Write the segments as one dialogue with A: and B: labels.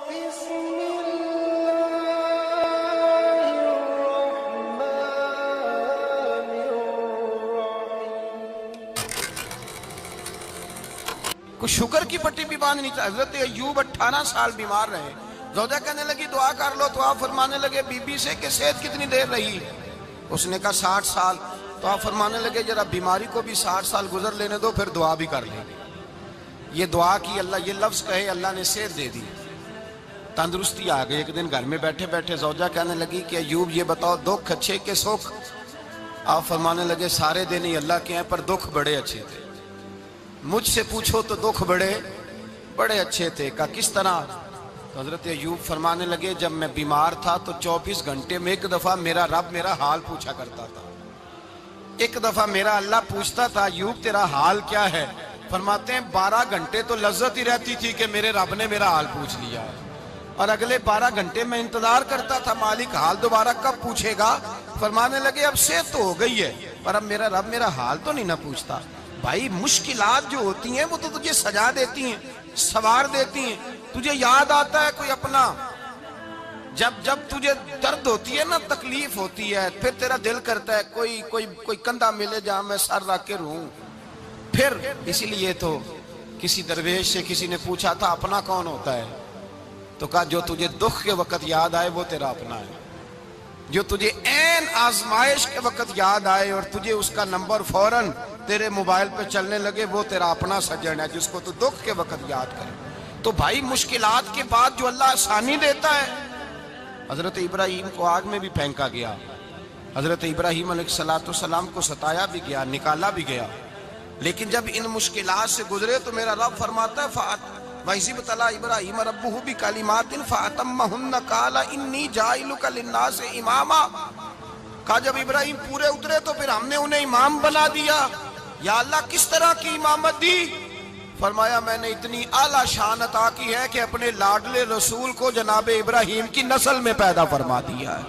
A: کوئی شوگر کی پٹی بھی باندھ نہیں تھا. حضرت ایوب 18 سال بیمار رہے. زوجہ کہنے لگی دعا کر لو تو آپ فرمانے لگے بی بی سے کہ صحت کتنی دیر رہی؟ اس نے کہا 60 سال. تو آپ فرمانے لگے ذرا بیماری کو بھی 60 سال گزر لینے دو پھر دعا بھی کر لیں. یہ دعا کی اللہ، یہ لفظ کہے اللہ نے صحت دے دی، تندرستی آ گئی. ایک دن گھر میں بیٹھے بیٹھے زوجہ کہنے لگی کہ ایوب یہ بتاؤ دکھ اچھے کہ سکھ؟ آپ فرمانے لگے سارے دن ہی اللہ کے ہیں پر دکھ بڑے اچھے تھے. مجھ سے پوچھو تو دکھ بڑے اچھے تھے. کہا کس طرح؟ تو حضرت ایوب فرمانے لگے جب میں بیمار تھا تو 24 گھنٹے میں ایک دفعہ میرا رب میرا حال پوچھا کرتا تھا. ایک دفعہ میرا اللہ پوچھتا تھا ایوب تیرا حال کیا ہے؟ فرماتے ہیں 12 گھنٹے تو لذت ہی رہتی تھی کہ میرے رب نے میرا حال پوچھ لیا ہے، اور اگلے 12 گھنٹے میں انتظار کرتا تھا مالک حال دوبارہ کب پوچھے گا. فرمانے لگے اب صحت تو ہو گئی ہے پر اب میرا رب میرا حال تو نہیں نہ پوچھتا. بھائی مشکلات جو ہوتی ہیں وہ تو تجھے سجا دیتی ہیں، سوار دیتی ہیں. تجھے یاد آتا ہے کوئی اپنا، جب تجھے درد ہوتی ہے نا، تکلیف ہوتی ہے، پھر تیرا دل کرتا ہے کوئی کندھا ملے جہاں میں سر رکھ کے رہوں. پھر اسی لیے تو کسی درویش سے کسی نے پوچھا تھا اپنا کون ہوتا ہے؟ تو کہا جو تجھے دکھ کے وقت یاد آئے وہ تیرا اپنا ہے. جو تجھے عین آزمائش کے وقت یاد آئے اور تجھے اس کا نمبر فوراً تیرے موبائل پہ چلنے لگے وہ تیرا اپنا سجن ہے جس کو تو دکھ کے وقت یاد کرے. تو بھائی مشکلات کے بعد جو اللہ آسانی دیتا ہے. حضرت ابراہیم کو آگ میں بھی پھینکا گیا، حضرت ابراہیم علیہ السلام کو ستایا بھی گیا، نکالا بھی گیا، لیکن جب ان مشکلات سے گزرے تو میرا رب فرماتا ہے وَإِذِ ابْتَلَىٰ إِبْرَاهِيمَ رَبُّهُ بِكَلِمَاتٍ فَأَتَمَّهُنَّ قَالَ إِنِّي جَاعِلُكَ لِلنَّاسِ إِمَامًا. کہا جب ابراہیم پورے اترے تو پھر ہم نے انہیں امام بنا دیا. یا اللہ کس طرح کی امامت دی؟ فرمایا میں نے اتنی اعلیٰ شان عطا کی ہے کہ اپنے لاڈلے رسول کو جناب ابراہیم کی نسل میں پیدا فرما دیا ہے.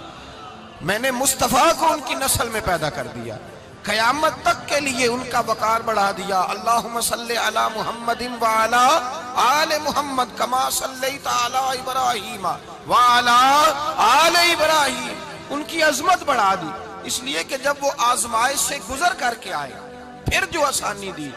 A: میں نے مصطفیٰ کو ان کی نسل میں پیدا کر دیا، قیامت تک کے لیے ان کا وقار بڑھا دیا. اللہم صلی علی محمد وعلا آل محمد کما صلیت علی ابراہیم وعلا آل ابراہیم. ان کی عظمت بڑھا دی اس لیے کہ جب وہ آزمائش سے گزر کر کے آئے پھر جو آسانی دی.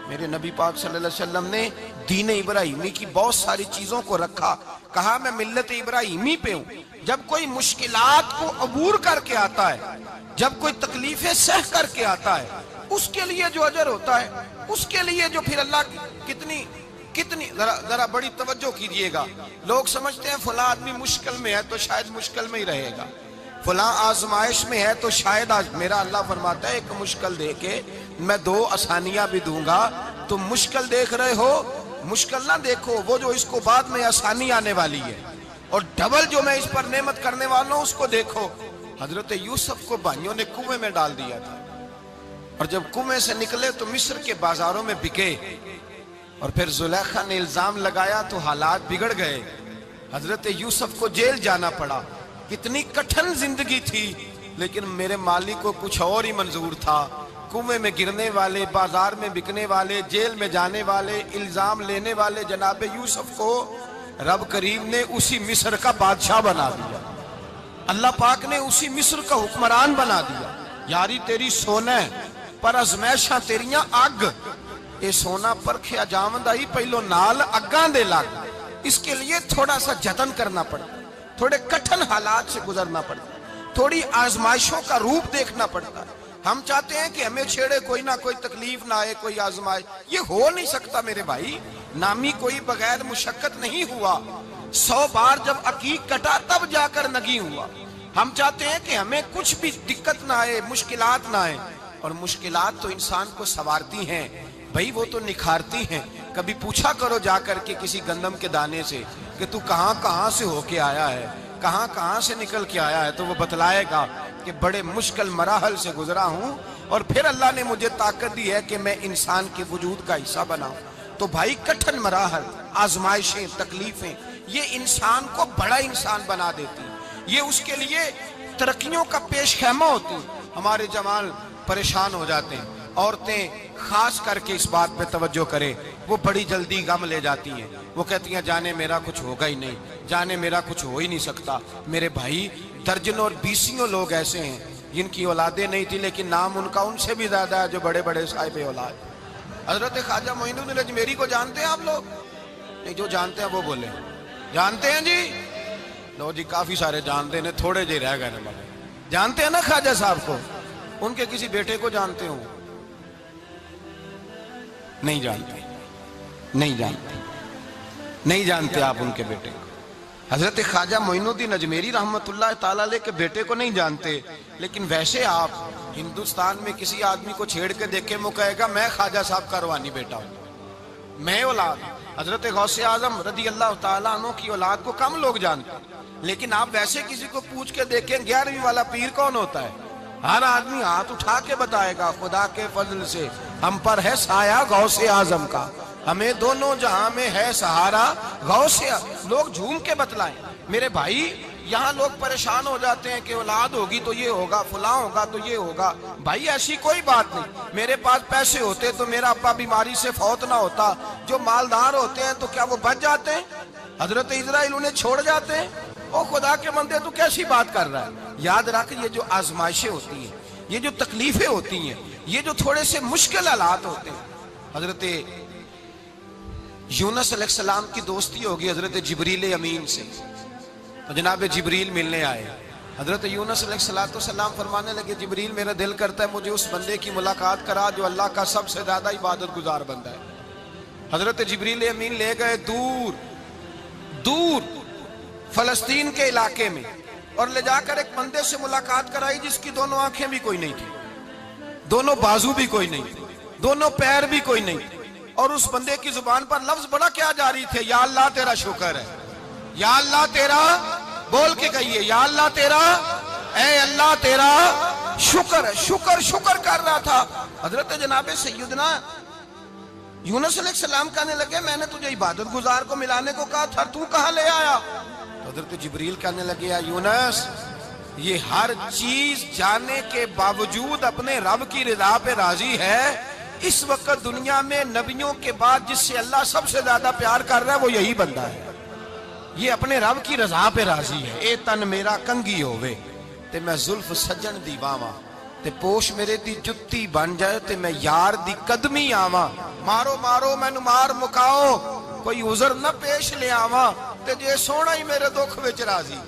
A: میرے نبی پاک صلی اللہ علیہ وسلم نے دین ابراہیمی کی بہت ساری چیزوں کو رکھا. کہا میں ملت ابراہیمی پہ ہوں. جب کوئی مشکلات کو عبور کر کے آتا ہے، جب کوئی تکلیفیں سہ کر کے آتا ہے، اس کے لیے جو اجر ہوتا ہے، اس کے لیے جو پھر اللہ کتنی ذرا بڑی توجہ کیجئے گا. لوگ سمجھتے ہیں فلاں آدمی مشکل میں ہے تو شاید مشکل میں ہی رہے گا، فلاں آزمائش میں ہے تو شاید میرا اللہ فرماتا ہے ایک مشکل دے کے میں 2 آسانیاں بھی دوں گا. تم مشکل دیکھ رہے ہو، مشکل نہ دیکھو، وہ جو اس کو بعد میں آسانی آنے والی ہے، اور ڈبل جو میں اس پر نعمت کرنے والا ہوں اس کو دیکھو. حضرت یوسف کو بھائیوں نے کنویں میں ڈال دیا تھا، اور جب کنویں سے نکلے تو مصر کے بازاروں میں بکے، اور پھر زلیخا نے الزام لگایا تو حالات بگڑ گئے. حضرت یوسف کو جیل جانا پڑا. کتنی کٹھن زندگی تھی، لیکن میرے مالک کو کچھ اور ہی منظور تھا. کنویں میں گرنے والے، بازار میں بکنے والے، جیل میں جانے والے، الزام لینے والے جناب یوسف کو رب کریم نے اسی مصر کا بادشاہ بنا دیا. اللہ پاک نے اسی مصر کا حکمران بنا دیا. یاری تیری سونا ہے پر ازمیشاں تیریاں اگ. اے سونا پرکھیا جاوندا ہی پہلو نال اگاں دے لگ. اس کے لیے تھوڑا سا جتن کرنا پڑتا، تھوڑے کٹھن حالات سے گزرنا پڑتا، تھوڑی آزمائشوں کا روپ دیکھنا پڑتا. ہم چاہتے ہیں کہ ہمیں چھیڑے کوئی نہ کوئی تکلیف نہ آئے، کوئی آزمائش. یہ ہو نہیں سکتا میرے بھائی. نامی کوئی بغیر مشقت نہیں ہوا. 100 بار جب عقیق کٹا تب جا کر نگی ہوا. ہم چاہتے ہیں کہ ہمیں کچھ بھی دقت نہ آئے، مشکلات نہ آئے. اور مشکلات تو انسان کو سنوارتی ہیں بھائی، وہ تو نکھارتی ہیں. کبھی پوچھا کرو جا کر کے کسی گندم کے دانے سے کہ تو کہاں سے ہو کے آیا ہے، کہاں سے نکل کے آیا ہے، تو وہ بتلائے گا کہ بڑے مشکل مراحل سے گزرا ہوں اور پھر اللہ نے مجھے طاقت دی ہے کہ میں انسان کے وجود کا حصہ بناؤں. تو بھائی کٹھن مراحل، آزمائشیں، تکلیفیں یہ انسان کو بڑا انسان بنا دیتی، یہ اس کے لیے ترقیوں کا پیش خیمہ ہوتی. ہمارے جوان پریشان ہو جاتے ہیں عورتیں خاص کر کے اس بات پہ توجہ کریں، وہ بڑی جلدی غم لے جاتی ہیں، وہ کہتی ہیں جانے میرا کچھ ہوگا ہی نہیں، جانے میرا کچھ ہو ہی نہیں سکتا۔ میرے بھائی درجنوں اور بیسیوں لوگ ایسے ہیں جن کی اولادیں نہیں تھی لیکن نام ان کا ان سے بھی زیادہ ہے جو بڑے بڑے صاحب اولاد۔ حضرت خواجہ معین الدین اجمیری کو جانتے ہیں آپ لوگ؟ نہیں، جو جانتے ہیں وہ بولیں۔ جانتے ہیں جی؟ لو جی، کافی سارے جانتے ہیں، تھوڑے جی رہ گئے نا۔ جانتے ہیں نا خواجہ صاحب کو؟ ان کے کسی بیٹے کو جانتے ہوں؟ نہیں جانتے، نہیں جانتے، نہیں جانتے آپ ان کے بیٹے کو۔ حضرت خواجہ معین الدین اجمیری رحمت اللہ تعالیٰ علیہ کے بیٹے کو نہیں جانتے، لیکن ویسے آپ ہندوستان میں کسی آدمی کو چھیڑ کے دیکھیں، وہ کہے گا میں خواجہ صاحب کا روحانی بیٹا ہوں، میں اولاد۔ حضرت غوث اعظم رضی اللہ تعالیٰ عنہ کی اولاد کو کم لوگ جانتے ہیں، لیکن آپ ویسے کسی کو پوچھ کے دیکھیں 11ویں والا پیر کون ہوتا ہے، ہر آدمی ہاتھ اٹھا کے بتائے گا خدا کے فضل سے ہم پر ہے سایہ غوث اعظم کا، ہمیں دونوں جہاں میں ہے سہارا غوث اعظم۔ لوگ جھوم کے بتلائیں۔ میرے بھائی یہاں لوگ پریشان ہو جاتے ہیں کہ اولاد ہوگی تو یہ ہوگا، فلاں ہوگا تو یہ ہوگا۔ بھائی ایسی کوئی بات نہیں۔ میرے پاس پیسے ہوتے تو میرا ابا بیماری سے فوت نہ ہوتا۔ جو مالدار ہوتے ہیں تو کیا وہ بچ جاتے ہیں؟ حضرت اسرائیل انہیں چھوڑ جاتے ہیں؟ او خدا کے بندے تو کیسی بات کر رہا ہے؟ یاد رکھ، یہ جو آزمائشیں ہوتی ہیں، یہ جو تکلیفیں ہوتی ہیں، یہ جو تھوڑے سے مشکل حالات ہوتے ہیں۔ حضرت یونس علیہ السلام کی دوستی ہوگی حضرت جبریل امین سے، تو جناب جبریل ملنے آئے۔ حضرت یونس علیہ السلام فرمانے لگے جبریل میرا دل کرتا ہے مجھے اس بندے کی ملاقات کرا جو اللہ کا سب سے زیادہ عبادت گزار بندہ ہے۔ حضرت جبریل امین لے گئے دور دور فلسطین کے علاقے میں، اور لے جا کر ایک بندے سے ملاقات کرائی جس کی دونوں آنکھیں بھی کوئی نہیں تھی، دونوں بازو بھی کوئی نہیں تھی، دونوں پیر بھی کوئی نہیں تھی، اور اس بندے کی زبان پر لفظ بڑا کیا جاری تھے، یا اللہ تیرا شکر ہے، یا اللہ تیرا، بول کے کہیے یا اللہ تیرا، اے اللہ تیرا شکر ہے۔ شکر شکر کر رہا تھا۔ حضرت جناب سیدنا یونس علیہ السلام کہنے لگے میں نے تجھے عبادت گزار کو ملانے کو کہا تھا، تو کہاں لے آیا؟ حضرت جبریل کہنے لگے یا یونس، یہ ہر چیز جانے کے باوجود اپنے رب کی رضا پہ راضی ہے۔ اس وقت دنیا میں نبیوں کے بعد جس سے اللہ سب سے زیادہ پیار کر رہا ہے وہ یہی بندہ ہے، یہ اپنے رب کی رضا پہ راضی ہے۔ اے تن میرا کنگی ہووے تے میں زلف سجن دی باواں، تے پوش میرے دی جتی بن جائے تے میں یار دی قدمی آواں، مارو مارو مینو مار مکاؤ کوئی عذر نہ پیش لے آواں، تے جے سونا ہی میرے دکھ وچ راضی،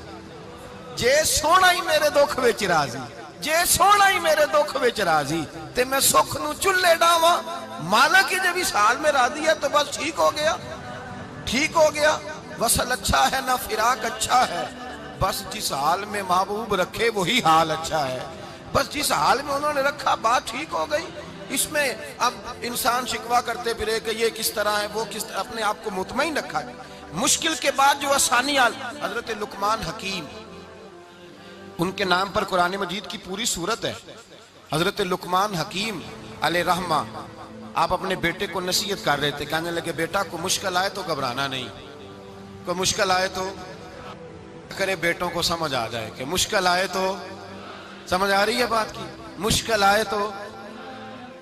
A: جے سونا ہی میرے دکھ وچ راضی، جے سونا ہی میرے دکھ وچ راضی، تے میں سکھ نو چلے ڈاواں۔ مالک ہی جب اس حال میں راضی ہے تو بس ٹھیک ہو گیا، ٹھیک ہو گیا۔ وصل اچھا ہے نہ فراق اچھا ہے، بس جس حال میں محبوب رکھے وہی حال اچھا ہے، بس جس حال میں انہوں نے رکھا بات ٹھیک ہو گئی۔ اس میں اب انسان شکوہ کرتے پھرے کہ یہ کس طرح ہے وہ کس طرح، اپنے آپ کو مطمئن رکھا ہے۔ مشکل کے بعد جو آسانی حضرت لقمان حکیم، ان کے نام پر قرآن مجید کی پوری سورت ہے۔ حضرت لقمان حکیم علیہ رحمہ آپ اپنے بیٹے کو نصیحت کر رہے تھے، کہنے لگے بیٹا کو مشکل آئے تو گھبرانا نہیں، کوئی مشکل آئے تو کرے بیٹوں کو سمجھ آ جائے کہ مشکل آئے تو، سمجھ آ رہی ہے بات کی، مشکل آئے تو۔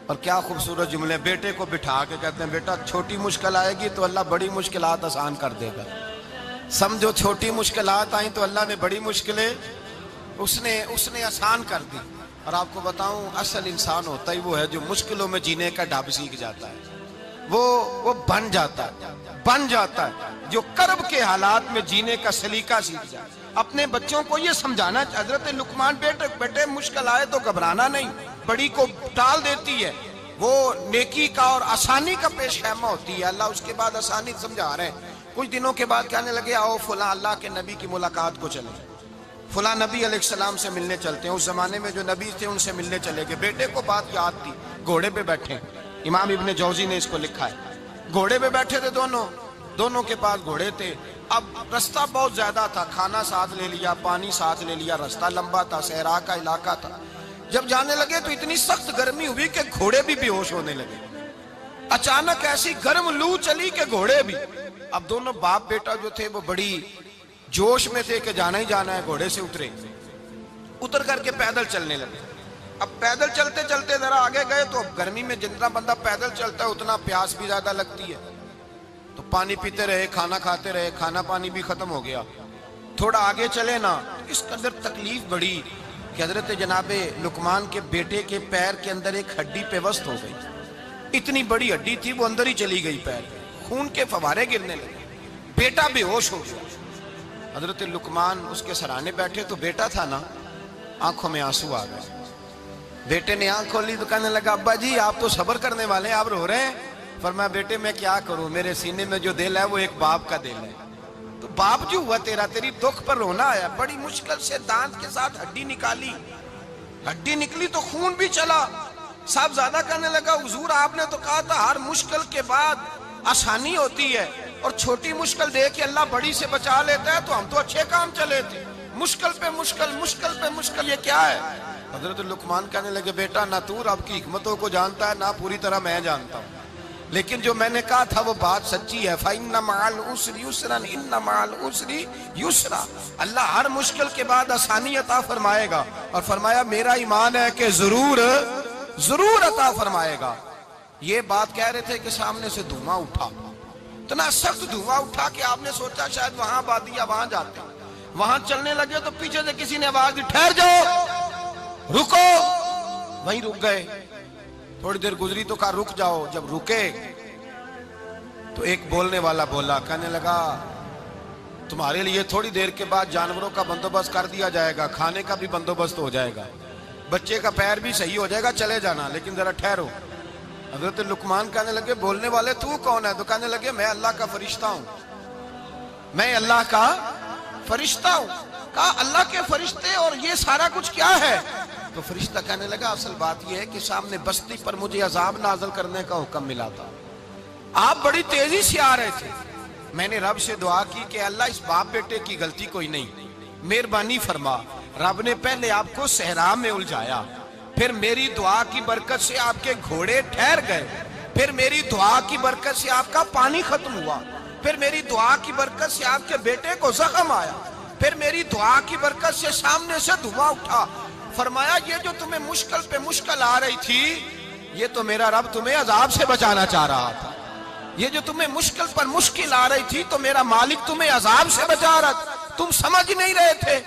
A: اور کیا خوبصورت جملے، بیٹے کو بٹھا کے کہتے ہیں بیٹا چھوٹی مشکل آئے گی تو اللہ بڑی مشکلات آسان کر دے گا، سمجھو چھوٹی مشکلات آئیں تو اللہ نے بڑی مشکلیں اس نے آسان کر دی۔ اور آپ کو بتاؤں اصل انسان ہوتا ہی وہ ہے جو مشکلوں میں جینے کا ڈھب سیکھ جاتا ہے، وہ بن جاتا ہے جو کرب کے حالات میں جینے کا سلیقہ سیکھ جائے۔ اپنے بچوں کو یہ سمجھانا، حضرت لقمان بیٹے مشکل آئے تو گھبرانا نہیں، بڑی کو ٹال دیتی ہے، وہ نیکی کا اور آسانی کا پیش خیمہ ہوتی ہے، اللہ اس کے بعد آسانی سمجھا رہے ہیں۔ کچھ دنوں کے بعد کہنے لگے آؤ فلاں اللہ کے نبی کی ملاقات کو چلیں، فلاں نبی علیہ السلام سے ملنے چلتے ہیں۔ اس زمانے میں جو نبی تھے ان سے ملنے چلے گئے۔ بیٹے کو بات یاد تھی، گھوڑے پہ بیٹھے، امام ابن جوزی نے اس کو لکھا ہے، گھوڑے پہ بیٹھے تھے دونوں کے پاس گھوڑے تھے۔ اب رستہ بہت زیادہ تھا، کھانا ساتھ لے لیا، پانی ساتھ لے لیا، رستہ لمبا تھا، صحرا کا علاقہ تھا۔ جب جانے لگے تو اتنی سخت گرمی ہوئی کہ گھوڑے بھی بے ہوش ہونے لگے، اچانک ایسی گرم لو چلی کہ گھوڑے بھی۔ اب دونوں باپ بیٹا جو تھے وہ بڑی جوش میں تھے کہ جانا ہی جانا ہے، گھوڑے سے اتر کر کے پیدل چلنے لگے۔ اب پیدل چلتے چلتے ذرا آگے گئے تو اب گرمی میں جتنا بندہ پیدل چلتا ہے اتنا پیاس بھی زیادہ لگتی ہے، تو پانی پیتے رہے، کھانا کھاتے رہے، کھانا پانی بھی ختم ہو گیا۔ تھوڑا آگے چلے نا، اس کے اندر تکلیف بڑی کہ حضرت جناب لقمان کے بیٹے کے پیر کے اندر ایک ہڈی پیوست ہو گئی، اتنی بڑی ہڈی تھی وہ اندر ہی چلی گئی، پیر خون کے فوارے گرنے لگے، بیٹا بے ہوش ہو گیا۔ حضرت لقمان اس کے سرانے بیٹھے تو بیٹا تھا نا، آنکھوں میں آنسو آ گئے۔ بیٹے نے آنکھ کھولی تو کہنے لگا ابا جی آپ تو صبر کرنے والے ہیں، آپ رو رہے ہیں۔ فرمایا بیٹے میں کیا کروں، میرے سینے میں جو دل ہے وہ ایک باپ کا دل ہے، تو باپ جو ہوا تیرا، تیری دکھ پر رونا آیا۔ بڑی مشکل سے دانت کے ساتھ ہڈی نکالی، ہڈی نکلی تو خون بھی چلا۔ صاحب زیادہ کہنے لگا حضور آپ نے تو کہا تھا ہر مشکل کے بعد آسانی ہوتی ہے، اور چھوٹی مشکل دے کے اللہ بڑی سے بچا لیتا ہے، تو ہم تو اچھے کام چلے تھے، مشکل پہ مشکل، مشکل پہ مشکل، یہ کیا ہے؟ حضرت لقمان کہنے لگے بیٹا نہ تو رب کی حکمتوں کو جانتا ہے، نہ پوری طرح میں جانتا ہوں، لیکن جو میں نے کہا تھا وہ بات سچی ہے۔ فَإِنَّ مَعَ الْعُسْرِ يُسْرًا إِنَّ مَعَ الْعُسْرِ يُسْرًا، اللہ ہر مشکل کے بعد آسانی عطا فرمائے گا، اور فرمایا میرا ایمان ہے کہ ضرور عطا فرمائے گا۔ یہ بات کہہ رہے تھے کہ سامنے سے دھواں اٹھا، اتنا سخت دھواں اٹھا کہ آپ نے سوچا شاید وہاں آبادی ہے، وہاں جاتے ہیں۔ وہاں چلنے لگے تو پیچھے سے کسی نے آواز دی ٹھہر جاؤ، رکو، وہیں رک گئے۔ تھوڑی دیر گزری تو کہا رک جاؤ، جب رکے تو ایک بولنے والا بولا، کہنے لگا تمہارے لیے تھوڑی دیر کے بعد جانوروں کا بندوبست کر دیا جائے گا، کھانے کا بھی بندوبست ہو جائے گا، بچے کا پیر بھی صحیح ہو جائے گا، چلے جانا، لیکن ذرا ٹھہرو۔ حضرت لقمان کہنے لگے بولنے والے تو کون ہے؟ تو کہنے لگے میں اللہ کا فرشتہ ہوں، میں اللہ کا فرشتہ ہوں۔ کہا اللہ کے فرشتے اور یہ سارا کچھ کیا ہے؟ تو فرشتہ کہنے لگا اصل بات یہ ہے کہ سامنے بستی پر مجھے عذاب نازل کرنے کا حکم ملا تھا، آپ بڑی تیزی سے آ رہے تھے، میں نے رب سے دعا کی کہ اللہ اس باپ بیٹے کی غلطی کوئی نہیں، مہربانی فرما۔ رب نے پہلے آپ کو صحرا میں الجھایا، پھر میری دعا کی برکت سے آپ کے گھوڑے ٹھہر گئے، پھر میری دعا کی برکت سے آپ کا پانی ختم ہوا، پھر میری دعا کی برکت سے آپ کے بیٹے کو زخم آیا، پھر میری دعا کی برکت سے سامنے سے دھواں اٹھا۔ فرمایا یہ جو تمہیں مشکل پہ مشکل آ رہی تھی، یہ تو میرا رب تمہیں عذاب سے بچانا چاہ رہا تھا، یہ جو تمہیں مشکل پر مشکل آ رہی تھی تو میرا مالک تمہیں عذاب سے بچا رہا تھا، تم سمجھ نہیں رہے تھے۔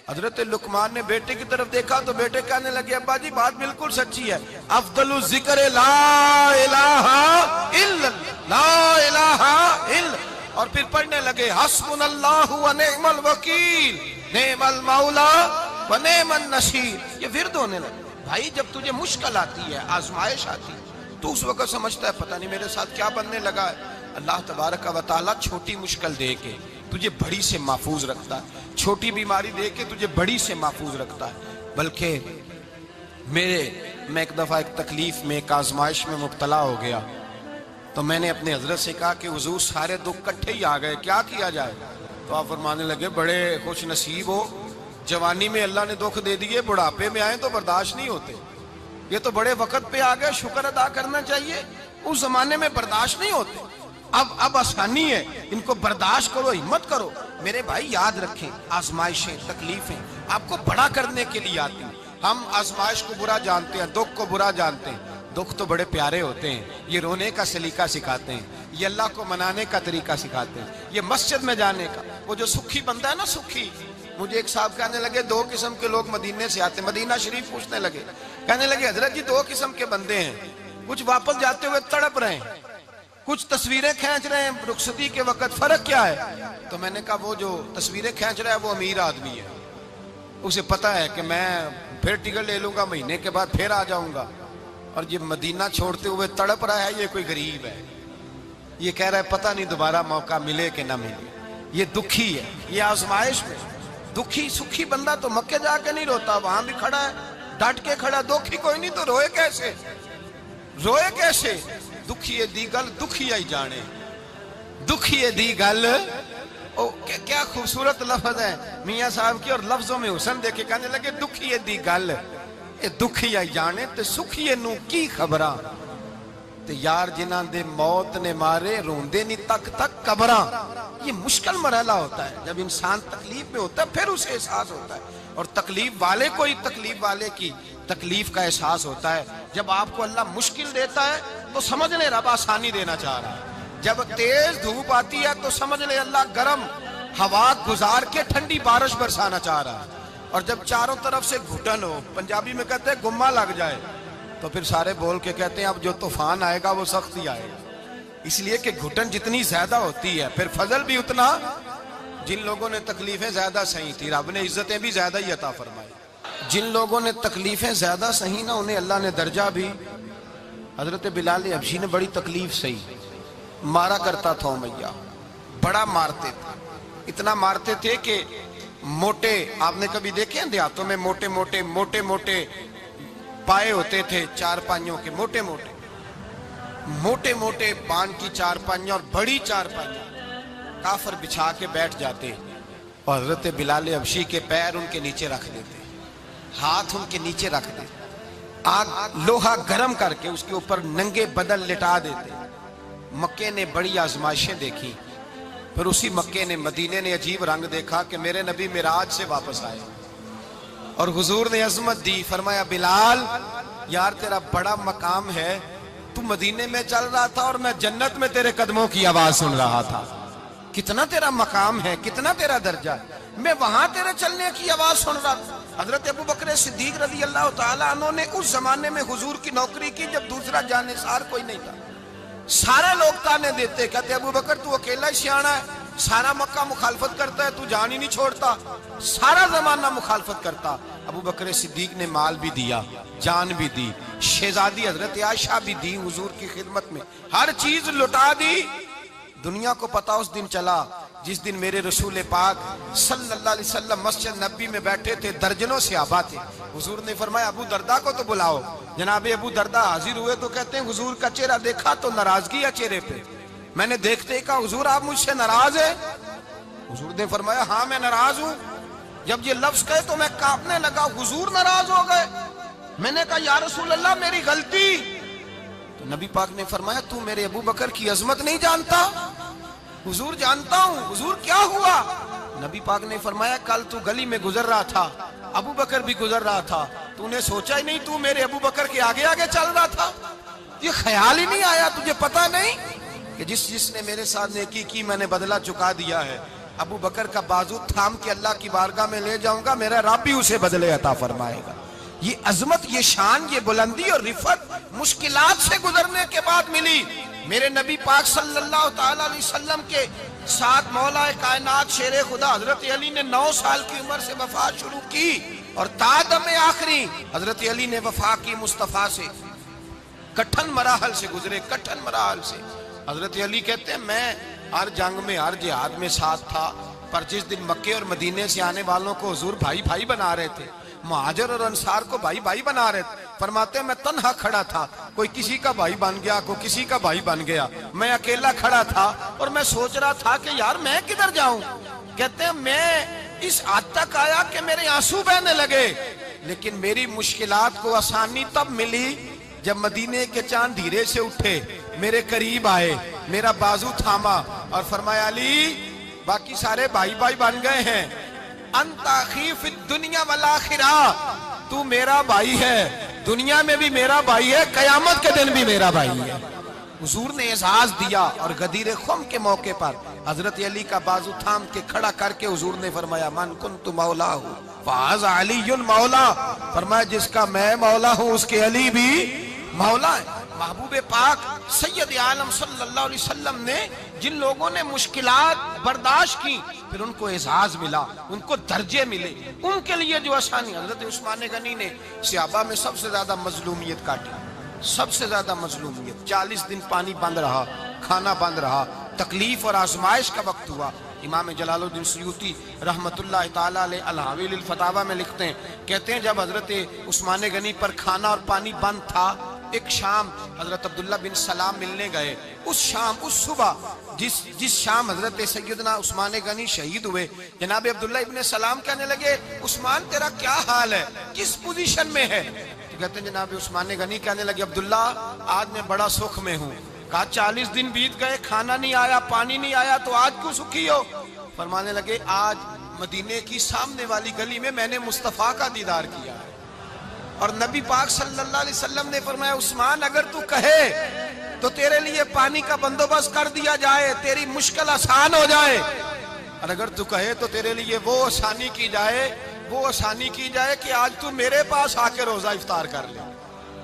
A: حضرت لقمان نے بیٹے کی طرف دیکھا تو بیٹے کہنے لگے ابا جی بات بالکل سچی ہے، افضل الذکر لا الہ الا لا الہ الا، اور پھر پڑھنے لگے حسبنا اللہ و نعم الوکیل نعم المولا و نعم النصیر، یہ ورد ہونے لگے۔ بھائی جب تجھے مشکل آتی ہے، آزمائش آتی ہے، تو اس وقت سمجھتا ہے پتہ نہیں میرے ساتھ کیا بننے لگا ہے۔ اللہ تبارک و تعالیٰ چھوٹی مشکل دے کے تجھے بڑی سے محفوظ رکھتا ہے، چھوٹی بیماری دے کے تجھے بڑی سے محفوظ رکھتا ہے۔ بلکہ میں ایک دفعہ ایک تکلیف میں، ایک آزمائش میں مبتلا ہو گیا، تو میں نے اپنے حضرت سے کہا کہ حضور سارے دکھ کٹھے ہی آ گئے، کیا کیا جائے؟ تو آپ فرمانے لگے بڑے خوش نصیب ہو، جوانی میں اللہ نے دکھ دے دیے، بڑھاپے میں آئے تو برداشت نہیں ہوتے، یہ تو بڑے وقت پہ آ گئے، شکر ادا کرنا چاہیے، اس زمانے میں برداشت نہیں ہوتے، اب آسانی ہے، ان کو برداشت کرو، ہمت کرو۔ میرے بھائی یاد رکھیں، آزمائشیں، تکلیفیں آپ کو بڑا کرنے کے لیے آتی ہیں۔ ہم آزمائش کو برا جانتے ہیں، دکھ کو برا جانتے ہیں، دکھ تو بڑے پیارے ہوتے ہیں، یہ رونے کا سلیقہ سکھاتے ہیں، یہ اللہ کو منانے کا طریقہ سکھاتے ہیں، یہ مسجد میں جانے کا۔ وہ جو سکھی بندہ ہے نا، سکھی، مجھے ایک صاحب کہنے لگے دو قسم کے لوگ مدینے سے آتے ہیں، مدینہ شریف پوچھنے لگے، کہنے لگے حضرت جی دو قسم کے بندے ہیں، کچھ واپس جاتے ہوئے تڑپ رہے ہیں، کچھ تصویریں کھینچ رہے ہیں رخصتی کے وقت، فرق کیا ہے؟ تو میں نے کہا وہ جو تصویریں کھینچ رہا ہے وہ امیر آدمی ہے، اسے پتا ہے کہ میں پھر ٹکٹ لے لوں گا، مہینے کے بعد پھر آ جاؤں گا، اور یہ مدینہ چھوڑتے ہوئے تڑپ رہا ہے، یہ کوئی غریب ہے، یہ کہہ رہا ہے پتہ نہیں دوبارہ موقع ملے کہ نہ ملے، یہ دکھی ہے، یہ آزمائش میں دکھی۔ سکھی بندہ تو مکے جا کے نہیں روتا، وہاں بھی کھڑا ہے، ڈٹ کے کھڑا، دکھی کوئی نہیں تو روئے کیسے؟ روئے کیسے؟ دکھیے دی گل دکھیا ہی جانے، دکھیے دی گل، کیا خوبصورت لفظ ہے میاں صاحب کی، اور لفظوں میں حسن دیکھے، کہنے لگے دکھیے دی گل اے دکھیا ہی جانے، تے سکھیے نو کی خبراں، تے یار جنہاں دے موت نے مارے روندے نہیں تک تک قبراں۔ یہ مشکل مرحلہ ہوتا ہے، جب انسان تکلیف میں ہوتا ہے پھر اسے احساس ہوتا ہے۔ اور تکلیف والے کو ہی تکلیف والے کی تکلیف کا احساس ہوتا ہے. جب آپ کو اللہ مشکل دیتا ہے تو سمجھ لیں رب آسانی دینا چاہ رہا ہے. جب تیز دھوپ آتی ہے تو سمجھ لیں اللہ گرم ہوا گزار کے ٹھنڈی بارش برسانا چاہ رہا ہے. اور جب چاروں طرف سے گھٹن ہو، پنجابی میں کہتے ہیں گما لگ جائے، تو پھر سارے بول کے کہتے ہیں اب جو طوفان آئے گا وہ سختی آئے گا. اس لیے کہ گھٹن جتنی زیادہ ہوتی ہے پھر فضل بھی اتنا. جن لوگوں نے تکلیفیں زیادہ سہی تھی رب نے عزتیں بھی زیادہ ہی عطا فرمائی. جن لوگوں نے تکلیفیں زیادہ سہی نا انہیں اللہ نے درجہ بھی. حضرت بلال حبشی نے بڑی تکلیف سہی، مارا کرتا تھا امیہ، بڑا مارتے تھے. اتنا مارتے تھے کہ موٹے، آپ نے کبھی دیکھے ہیں دیہاتوں میں موٹے موٹے پائے ہوتے تھے چار پائیوں کے، موٹے موٹے پان کی چار پائیاں اور بڑی چار پائیاں کافر بچھا کے بیٹھ جاتے اور حضرت بلال حبشی کے پیر ان کے نیچے رکھ دیتے، ہاتھ ان کے نیچے رکھ دیتے، آگ لوہا گرم کر کے اس کے اوپر ننگے بدن لٹا دیتے. مکے نے بڑی آزمائشیں دیکھی، پھر اسی مکے نے مدینے نے عجیب رنگ دیکھا کہ میرے نبی معراج سے واپس آئے اور حضور نے عظمت دی. فرمایا بلال یار تیرا بڑا مقام ہے، تو مدینے میں چل رہا تھا اور میں جنت میں تیرے قدموں کی آواز سن رہا تھا. کتنا تیرا مقام ہے، کتنا تیرا درجہ ہے، میں وہاں تیرے چلنے کی آواز سن رہا تھا. حضرت ابو بکر صدیق رضی اللہ تعالیٰ عنہ نے اس زمانے میں حضور کی نوکری کی جب دوسرا جانثار کوئی نہیں تھا. سارے لوگ تانے دیتے، کہتے ابو بکر تو اکیلا ہی سیاںا ہے، سارا مکہ مخالفت کرتا ہے، تو جان ہی نہیں چھوڑتا، سارا زمانہ مخالفت کرتا. ابو بکر صدیق نے مال بھی دیا، جان بھی دی، شہزادی حضرت عائشہ بھی دی حضور کی خدمت میں، ہر چیز لٹا دی. دنیا کو پتا اس دن چلا جس دن میرے رسول پاک صلی اللہ علیہ وسلم مسجد نبی میں بیٹھے تھے، درجنوں صحابہ تھے. حضور نے فرمایا ابو دردہ کو تو بلاؤ. جناب ابو دردہ حاضر ہوئے تو کہتے ہیں حضور کا چہرہ دیکھا تو ناراضگی ہے چہرے پہ. میں نے دیکھتے ہی کہا حضور آپ مجھ سے ناراض ہیں؟ حضور نے فرمایا ہاں میں ناراض ہوں. جب یہ لفظ کہے تو میں کانپنے لگا، حضور ناراض ہو گئے. میں نے کہا یا رسول اللہ میری غلطی. تو نبی پاک نے فرمایا تو میرے ابو بکر کی عظمت نہیں جانتا؟ حضور جانتا ہوں. حضور کیا ہوا؟ نبی پاک نے فرمایا کل تو گلی میں گزر رہا تھا، ابو بکر بھی گزر رہا تھا، تو نے سوچا ہی نہیں تو میرے ابو بکر کے آگے آگے چل رہا تھا؟ یہ خیال ہی نہیں آیا تجھے پتا نہیں کہ جس نے میرے ساتھ نیکی کی میں نے بدلہ چکا دیا ہے. ابو بکر کا بازو تھام کے اللہ کی بارگاہ میں لے جاؤں گا، میرا رب بھی اسے بدلے عطا فرمائے گا. یہ عظمت، یہ شان، یہ بلندی اور رفعت مشکلات سے گزرنے کے بعد ملی. میرے نبی پاک صلی اللہ تعالیٰ علیہ وسلم کے ساتھ مولا کائنات شیر خدا حضرت علی نے 9 سال کی عمر سے وفات شروع کی اور تا دم آخری حضرت علی نے وفا کی مصطفیٰ سے. کٹھن مراحل سے گزرے، کٹھن مراحل سے. حضرت علی کہتے ہیں میں ہر جنگ میں ہر جہاد میں ساتھ تھا، پر جس دن مکے اور مدینے سے آنے والوں کو حضور بھائی بھائی بنا رہے تھے، مہاجر اور انصار کو بھائی بھائی بنا رہے تھے. فرماتے ہیں میں تنہا کھڑا تھا، کوئی کسی کا بھائی بن گیا، کوئی کسی کا بھائی بن گیا، میں اکیلا کھڑا تھا اور میں سوچ رہا تھا کہ یار میں کدھر جاؤں. کہتے ہیں میں اس حد تک آیا کہ میرے آنسو بہنے لگے، لیکن میری مشکلات کو آسانی تب ملی جب مدینے کے چاند دھیرے سے اٹھے، میرے قریب آئے، میرا بازو تھاما اور فرمایا علی باقی سارے بھائی بھائی بن گئے ہیں، انت اخی فی الدنیا والآخرہ، تو میرا بھائی ہے، دنیا میں بھی میرا بھائی ہے، قیامت کے دن بھی میرا بھائی ہے. حضور نے اعزاز دیا اور غدیر خم کے موقع پر حضرت علی کا بازو تھام کے کھڑا کر کے حضور نے فرمایا من کنت مولا ہوں فہذا علی مولا. فرمایا جس کا میں مولا ہوں اس کے علی بھی مولا ہے. محبوب پاک سید عالم صلی اللہ علیہ وسلم نے جن لوگوں نے مشکلات برداشت کی پھر ان کو اعزاز ملا، ان کو درجے ملے، ان کے لیے جو آسانی. حضرت عثمان غنی نے صحابہ میں سب سے زیادہ مظلومیت کاٹی، سب سے زیادہ مظلومیت. 40 دن پانی بند رہا، کھانا بند رہا، تکلیف اور آزمائش کا وقت ہوا. امام جلال الدین سیوطی رحمت اللہ تعالیٰ علیہ الحاوی للفتاوی میں لکھتے ہیں، کہتے ہیں جب حضرت عثمان غنی پر کھانا اور پانی بند تھا، ایک شام حضرت عبداللہ بن سلام ملنے گئے. اس شام، اس صبح جس شام حضرت سیدنا عثمان غنی شہید ہوئے، جناب عبداللہ ابن سلام کہنے لگے عثمان تیرا کیا حال ہے، کس پوزیشن میں ہے؟ تو کہتے ہیں جناب عثمان غنی کہنے لگے عبداللہ آج میں بڑا سکھ میں ہوں. کہا 40 دن بیت گئے، کھانا نہیں آیا، پانی نہیں آیا، تو آج کیوں سکھی ہو؟ فرمانے لگے آج مدینے کی سامنے والی گلی میں میں نے مصطفیٰ کا دیدار کیا ہے. اور نبی پاک صلی اللہ علیہ وسلم نے فرمایا عثمان اگر تو کہے تو تیرے لیے پانی کا بندوبست کر دیا جائے, تیری مشکل آسان ہو جائے, اور اگر تو کہے تو تیرے لیے وہ آسانی کی جائے کہ آج تو میرے پاس آ کے روزہ افطار کر لے.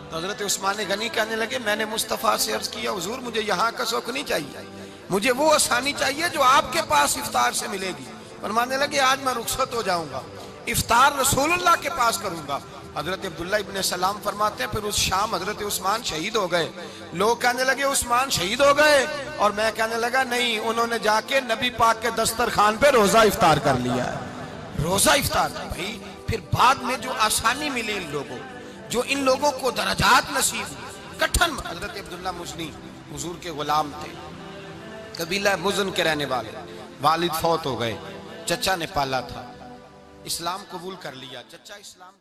A: تو حضرت عثمان غنی کہنے لگے میں نے مصطفیٰ سے عرض کیا حضور مجھے یہاں کا شوق نہیں چاہیے, مجھے وہ آسانی چاہیے جو آپ کے پاس افطار سے ملے گی. فرمانے لگے آج میں رخصت ہو جاؤں گا, افطار رسول اللہ کے پاس کروں گا. حضرت عبداللہ ابن سلام فرماتے ہیں پھر اس شام حضرت عثمان شہید ہو گئے. لوگ کہنے لگے عثمان شہید ہو گئے, اور میں کہنے لگا نہیں, انہوں نے جا کے نبی پاک کے دسترخوان پہ روزہ افطار کر لیا ہے. روزہ افطار بھائی پھر بعد میں جو آسانی ملی ان لوگوں, جو ان لوگوں کو درجات نصیب ہوئے. کٹھن حضرت عبداللہ مزنی حضور کے غلام تھے, قبیلہ مزن کے رہنے والے, والد فوت ہو گئے, چچا نے پالا تھا, اسلام قبول کر لیا. چچا اسلام